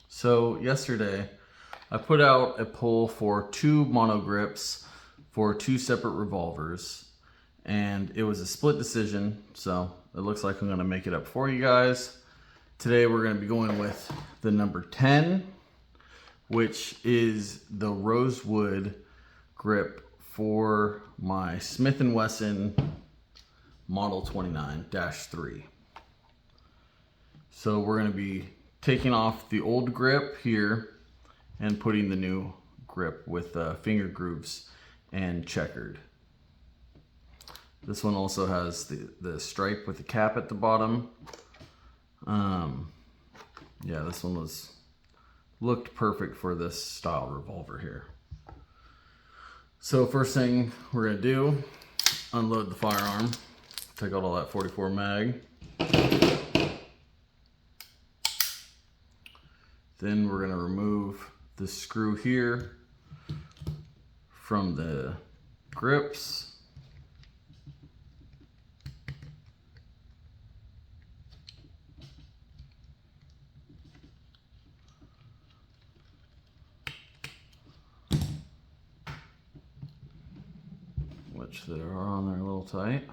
So yesterday I put out a poll for 2 monogrips for 2 separate revolvers, and it was a split decision, so it looks like I'm going to make it up for you guys. Today we're going to be going with the number 10, which is the Rosewood grip for my Smith Wesson Model 29-3. So we're going to be taking off the old grip here and putting the new grip with finger grooves and checkered. This one also has the stripe with the cap at the bottom. Yeah, this one looked perfect for this style revolver here. So first thing we're gonna do, unload the firearm, take out all that 44 mag. Then we're gonna remove the screw here from the grips. Which they are on there a little tight.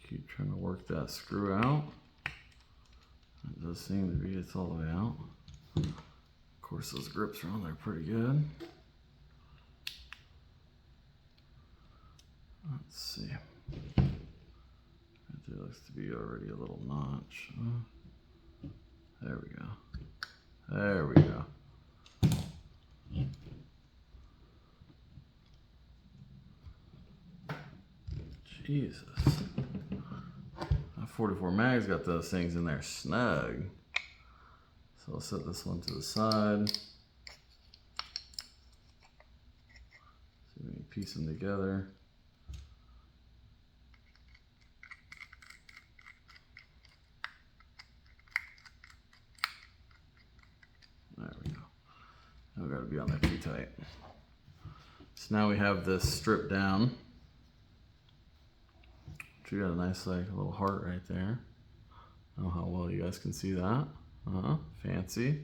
Keep trying to work that screw out. It does seem to be, it's all the way out. Of course, those grips are on there pretty good. Let's see. There looks to be already a little notch. There we go. There we go. Jesus. That 44 mag's got those things in there snug. So I'll set this one to the side. See if we can piece them together. There we go. Now we gotta be on there too tight. So now we have this stripped down. We got a nice like little heart right there. I don't know how well you guys can see that. Fancy.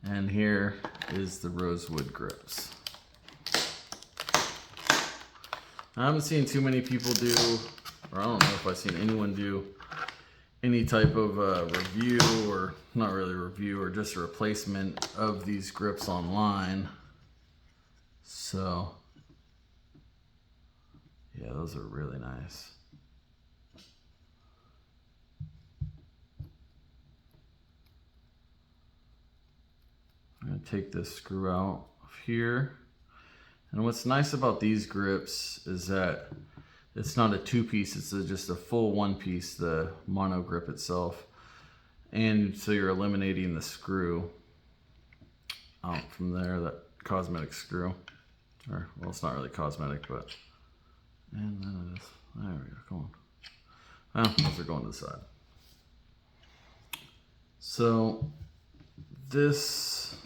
And here is the Rosewood grips. I haven't seen too many people do, or I don't know if I've seen anyone do any type of review, or not really review, or just a replacement of these grips online. So yeah, those are really nice. I'm going to take this screw out of here. And what's nice about these grips is that it's not a two-piece, it's just a full one-piece, the mono grip itself. And so you're eliminating the screw out from there, that cosmetic screw. Or, well, it's not really cosmetic, but... And then it is. There we go. Come on. Well, those are going to the side. So this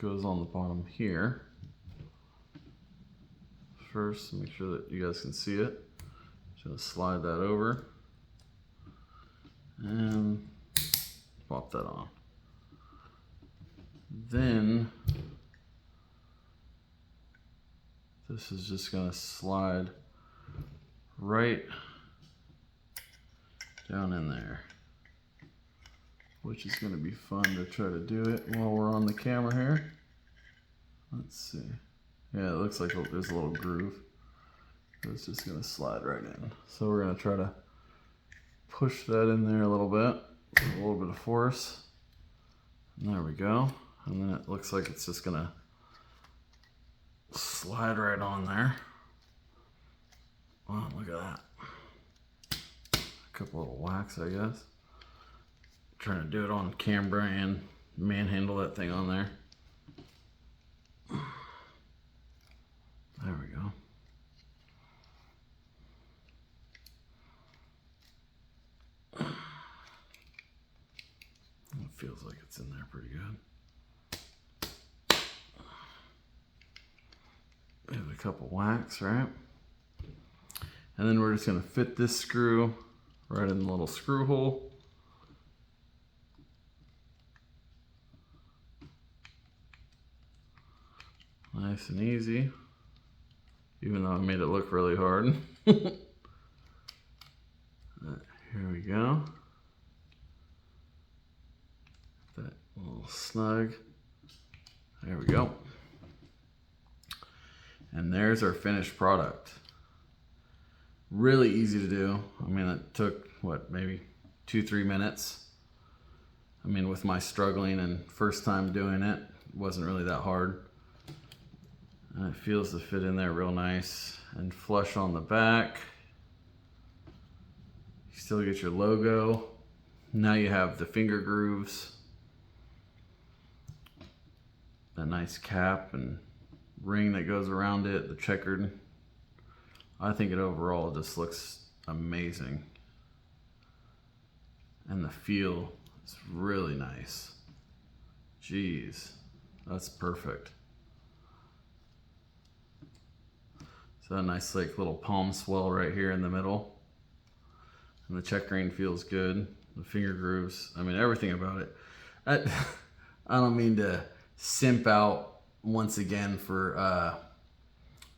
goes on the bottom here. First, make sure that you guys can see it. Just slide that over and pop that on. Then this is just going to slide right down in there, which is going to be fun to try to do it while we're on the camera here. Let's see. Yeah, it looks like there's a little groove. It's just going to slide right in. So we're going to try to push that in there a little bit, with a little bit of force. And there we go. And then it looks like it's just going to slide right on there. Wow, look at that. A couple little whacks, I guess. Trying to do it on camera and manhandle that thing on there. There we go. It feels like it's in there pretty good. Give it a couple whacks, right? And then we're just gonna fit this screw right in the little screw hole. Nice and easy, even though I made it look really hard. Here we go. That little snug. There we go. And there's our finished product. Really easy to do. I mean, it took, what, maybe 2-3 minutes. I mean, with my struggling and first time doing it, it wasn't really that hard. And it feels to fit in there real nice and flush on the back. You still get your logo. Now you have the finger grooves, a nice cap and ring that goes around it, the checkered. I think it overall just looks amazing. And the feel is really nice. Jeez, that's perfect. So a nice like little palm swell right here in the middle. And the checkering feels good. The finger grooves, I mean everything about it. I don't mean to simp out once again for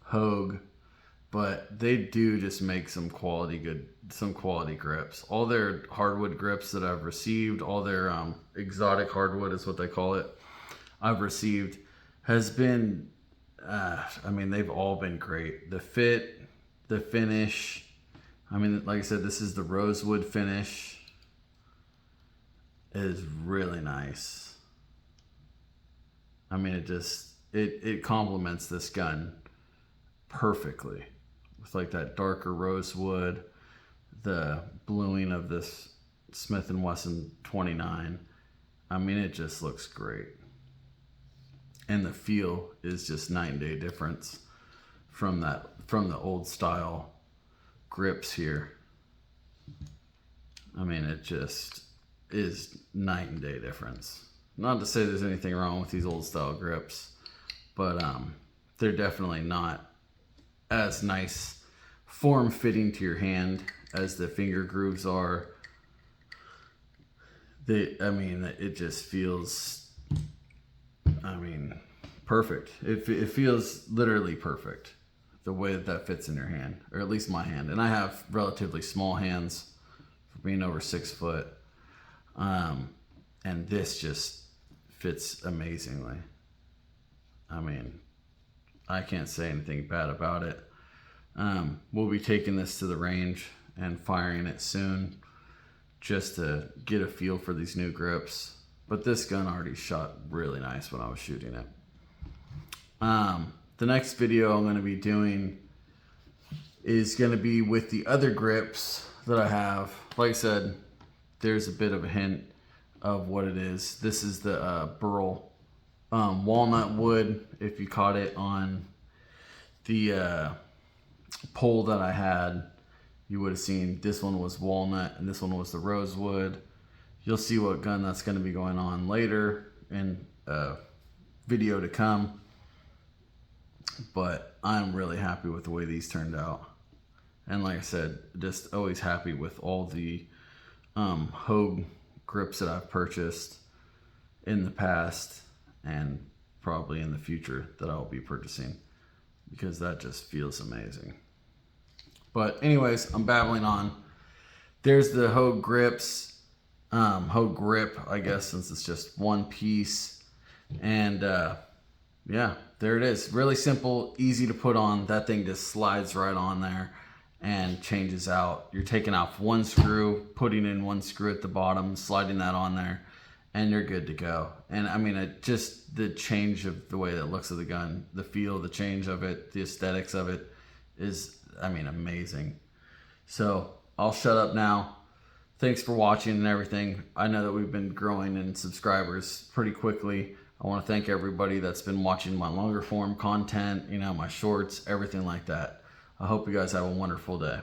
Hogue, but they do just make some quality grips. All their hardwood grips that I've received, all their exotic hardwood is what they call it, I've received, has been I mean, they've all been great. The fit, the finish. I mean, like I said, this is the Rosewood finish. It is really nice. I mean, it complements this gun perfectly. With like that darker rosewood, the bluing of this Smith Wesson 29. I mean, it just looks great. And the feel is just night and day difference from the old style grips here. I mean, it just is night and day difference. Not to say there's anything wrong with these old style grips, but they're definitely not as nice form fitting to your hand as the finger grooves are. I mean, it just feels, I mean, perfect. It feels literally perfect the way that fits in your hand, or at least my hand. And I have relatively small hands for being over 6 foot. And this just fits amazingly. I mean, I can't say anything bad about it. We'll be taking this to the range and firing it soon just to get a feel for these new grips. But this gun already shot really nice when I was shooting it. The next video I'm going to be doing is going to be with the other grips that I have. Like I said, there's a bit of a hint of what it is. This is the burl walnut wood. If you caught it on the pole that I had, you would have seen this one was walnut and this one was the rosewood. You'll see what gun that's going to be going on later in a video to come. But I'm really happy with the way these turned out. And like I said, just always happy with all the Hogue grips that I've purchased in the past and probably in the future that I'll be purchasing, because that just feels amazing. But anyways, I'm babbling on. There's the Hogue grips, Hogue grip, I guess, since it's just one piece. And yeah, there it is. Really simple, easy to put on. That thing just slides right on there and changes out. You're taking off one screw, putting in one screw at the bottom, sliding that on there, and you're good to go. And I mean, just the change of the way that it looks of the gun, the feel, the change of it, the aesthetics of it is, I mean, amazing. So I'll shut up now. Thanks for watching and everything. I know that we've been growing in subscribers pretty quickly. I want to thank everybody that's been watching my longer form content, you know, my shorts, everything like that. I hope you guys have a wonderful day.